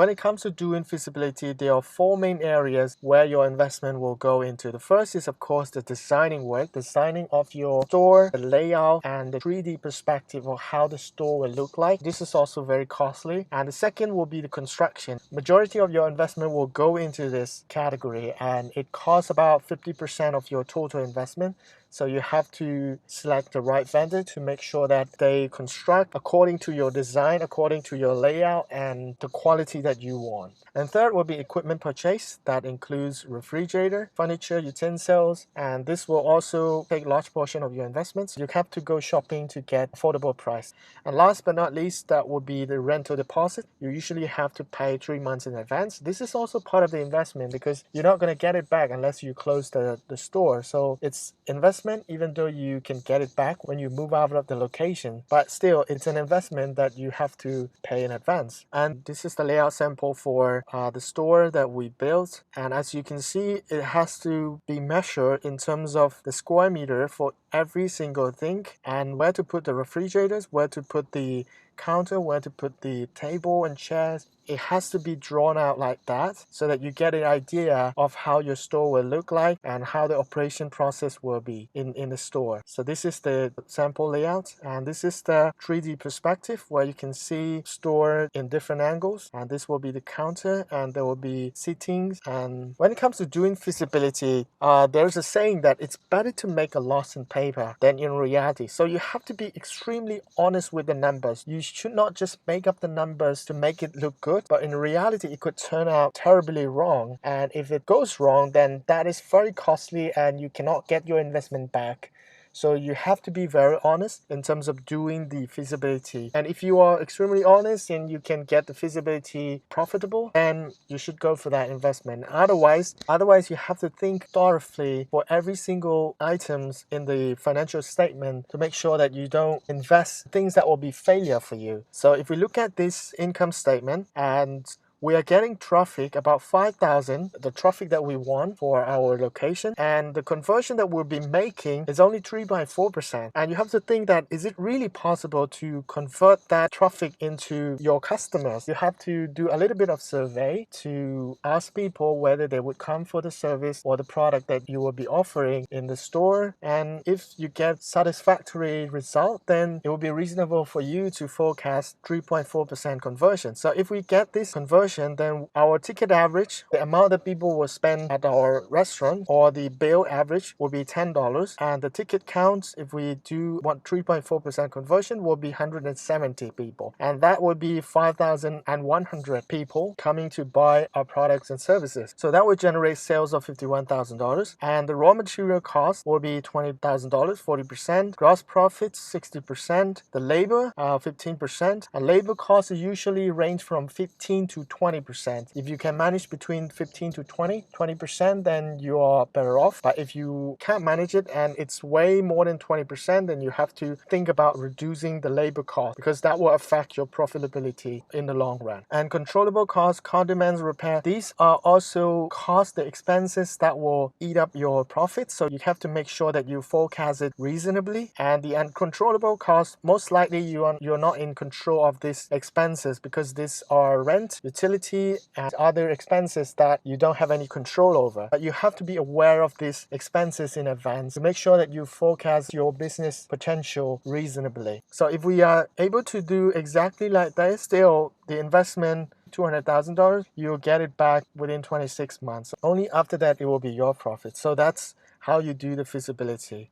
When it comes to doing feasibility, there are four main areas where your investment will go into. The first is, of course, the designing work, designing of your store, the layout, and the 3D perspective of how the store will look like. This is also very costly. And the second will be the construction. Majority of your investment will go into this category, and it costs about 50% of your total investment. So you have to select the right vendor to make sure that they construct according to your design, according to your layout, and the quality that you want. And third will be equipment purchase. That includes refrigerator, furniture, utensils, and this will also take a large portion of your investments. You have to go shopping to get affordable price. And last but not least, that would be the rental deposit. You usually have to pay 3 months in advance. This is also part of the investment because you're not going to get it back unless you close the store. So it's investment even though you can get it back when you move out of the location, but still it's an investment that you have to pay in advance. And this is the layout sample for the store that we built, and as you can see, it has to be measured in terms of the square meter for every single thing, and where to put the refrigerators, where to put the counter, where to put the table and chairs. It has to be drawn out like that so that you get an idea of how your store will look like and how the operation process will be in the store. So this is the sample layout, and this is the 3D perspective where you can see store in different angles, and this will be the counter, and there will be seatings. And when it comes to doing feasibility, there's a saying that it's better to make a loss in paper than in reality. So you have to be extremely honest with the numbers. You should not just make up the numbers to make it look good, but in reality it could turn out terribly wrong, and if it goes wrong, then that is very costly and you cannot get your investment back. So you have to be very honest in terms of doing the feasibility. And if you are extremely honest and you can get the feasibility profitable, then you should go for that investment. Otherwise you have to think thoroughly for every single items in the financial statement to make sure that you don't invest things that will be failure for you. So if we look at this income statement, and we are getting traffic, about 5,000, the traffic that we want for our location, and the conversion that we'll be making is only 3.4%. And you have to think that, is it really possible to convert that traffic into your customers? You have to do a little bit of survey to ask people whether they would come for the service or the product that you will be offering in the store. And if you get satisfactory result, then it will be reasonable for you to forecast 3.4% conversion. So if we get this conversion, then our ticket average, the amount that people will spend at our restaurant, or the bill average, will be $10, and the ticket count, if we do want 3.4% conversion, will be 170 people, and that would be 5,100 people coming to buy our products and services. So that would generate sales of $51,000, and the raw material cost will be $20,000, 40%, gross profits 60%, the labor 15%, and labor costs usually range from 15 to 20%. If you can manage between 15 to 20%, then you are better off. But if you can't manage it and it's way more than 20%, then you have to think about reducing the labor cost, because that will affect your profitability in the long run. And controllable costs, condiments, repair, these are also costs, the expenses that will eat up your profits. So you have to make sure that you forecast it reasonably. And the uncontrollable costs, most likely you're not in control of these expenses, because these are rent, utility, and other expenses that you don't have any control over. But you have to be aware of these expenses in advance to make sure that you forecast your business potential reasonably. So if we are able to do exactly like that, still the investment $200,000, you'll get it back within 26 months. Only after that it will be your profit. So that's how you do the feasibility.